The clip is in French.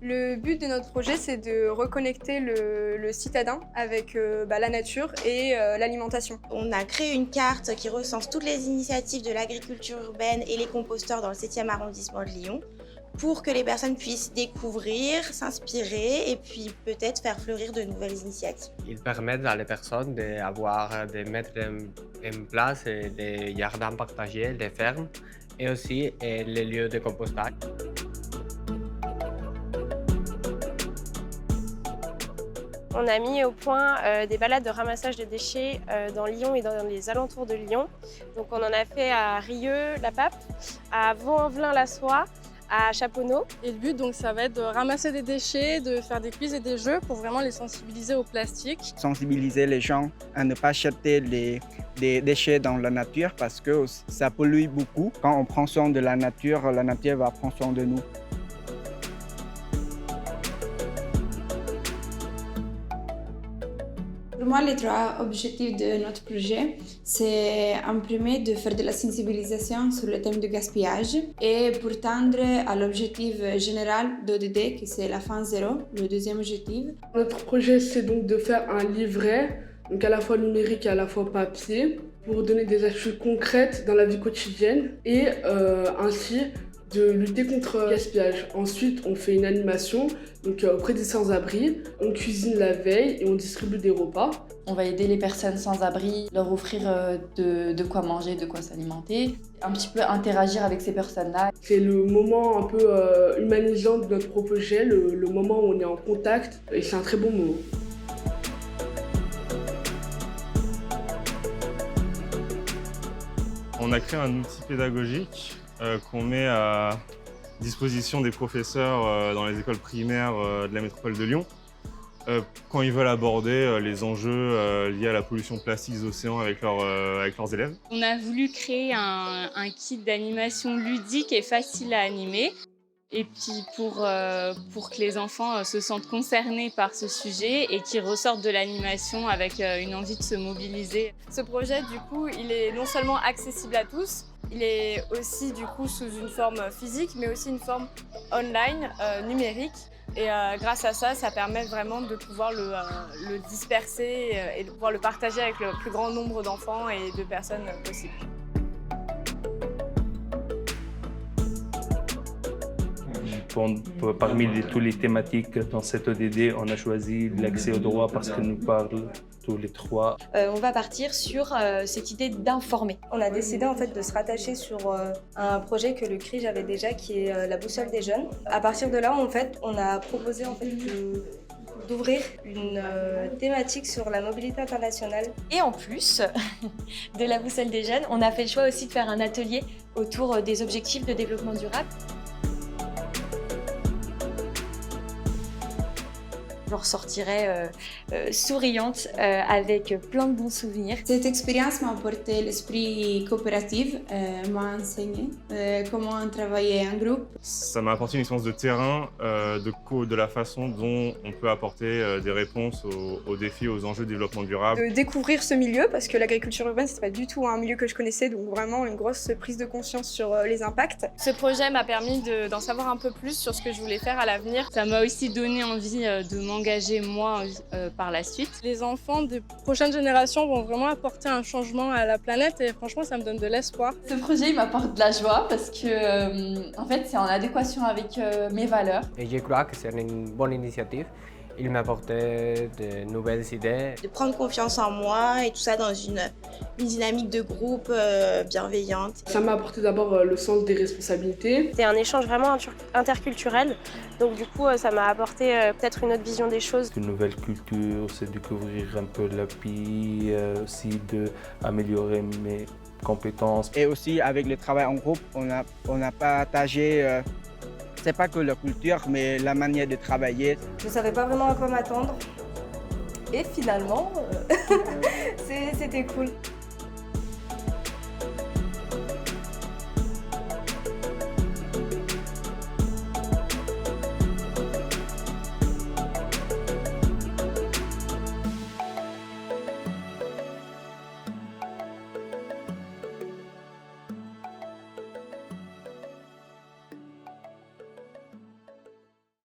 Le but de notre projet, c'est de reconnecter le citadin avec la nature et l'alimentation. On a créé une carte qui recense toutes les initiatives de l'agriculture urbaine et les composteurs dans le 7e arrondissement de Lyon pour que les personnes puissent découvrir, s'inspirer et puis peut-être faire fleurir de nouvelles initiatives. Ils permettent à les personnes de mettre en place des jardins partagés, des fermes et aussi les lieux de compostage. On a mis au point des balades de ramassage de déchets dans Lyon et dans les alentours de Lyon. Donc on en a fait à Rieux, La Pape, à Vaux-en-Velin-la-Soie, à Chaponneau. Et le but, donc, ça va être de ramasser des déchets, de faire des quiz et des jeux pour vraiment les sensibiliser au plastique. Sensibiliser les gens à ne pas jeter des déchets dans la nature parce que ça pollue beaucoup. Quand on prend soin de la nature va prendre soin de nous. Pour moi, les trois objectifs de notre projet, c'est en premier de faire de la sensibilisation sur le thème du gaspillage et pour tendre à l'objectif général d'ODD, qui c'est la fin zéro, le deuxième objectif. Notre projet, c'est donc de faire un livret, donc à la fois numérique et à la fois papier, pour donner des actions concrètes dans la vie quotidienne et ainsi de lutter contre le gaspillage. Ensuite, on fait une animation donc, auprès des sans-abri. On cuisine la veille et on distribue des repas. On va aider les personnes sans-abri, leur offrir de quoi manger, de quoi s'alimenter. Un petit peu interagir avec ces personnes-là. C'est le moment un peu humanisant de notre projet, le moment où on est en contact et c'est un très bon moment. On a créé un outil pédagogique qu'on met à disposition des professeurs dans les écoles primaires de la métropole de Lyon quand ils veulent aborder les enjeux liés à la pollution plastique des océans avec leurs élèves. On a voulu créer un kit d'animation ludique et facile à animer. Et puis pour que les enfants se sentent concernés par ce sujet et qu'ils ressortent de l'animation avec une envie de se mobiliser. Ce projet, du coup, il est non seulement accessible à tous, il est aussi du coup sous une forme physique, mais aussi une forme online, numérique. Et grâce à ça, ça permet vraiment de pouvoir le disperser et de pouvoir le partager avec le plus grand nombre d'enfants et de personnes possible. Parmi toutes les thématiques dans cette ODD, on a choisi l'accès au droit parce que nous parlons tous les trois. On va partir sur cette idée d'informer. On a décidé en fait de se rattacher sur un projet que le CRIJ avait déjà, qui est la boussole des jeunes. À partir de là, en fait, on a proposé en fait d'ouvrir une thématique sur la mobilité internationale. Et en plus de la boussole des jeunes, on a fait le choix aussi de faire un atelier autour des objectifs de développement durable. Je ressortirai souriante avec plein de bons souvenirs. Cette expérience m'a apporté l'esprit coopératif, m'a enseigné comment travailler en groupe. Ça m'a apporté une expérience de terrain, de la façon dont on peut apporter des réponses aux défis, aux enjeux de développement durable. De découvrir ce milieu, parce que l'agriculture urbaine, c'est pas du tout un milieu que je connaissais, donc vraiment une grosse prise de conscience sur les impacts. Ce projet m'a permis d'en savoir un peu plus sur ce que je voulais faire à l'avenir. Ça m'a aussi donné envie de m'engager moi par la suite. Les enfants des prochaines générations vont vraiment apporter un changement à la planète et franchement ça me donne de l'espoir. Ce projet il m'apporte de la joie parce que en fait c'est en adéquation avec mes valeurs. Et je crois que c'est une bonne initiative. Il m'a apporté de nouvelles idées. De prendre confiance en moi et tout ça dans une dynamique de groupe bienveillante. Ça m'a apporté d'abord le sens des responsabilités. C'est un échange vraiment interculturel, donc du coup ça m'a apporté peut-être une autre vision des choses. Une nouvelle culture, c'est découvrir un peu la vie, aussi d'améliorer mes compétences. Et aussi avec le travail en groupe, on a partagé c'est pas que la culture, mais la manière de travailler. Je savais pas vraiment à quoi m'attendre et finalement c'était cool.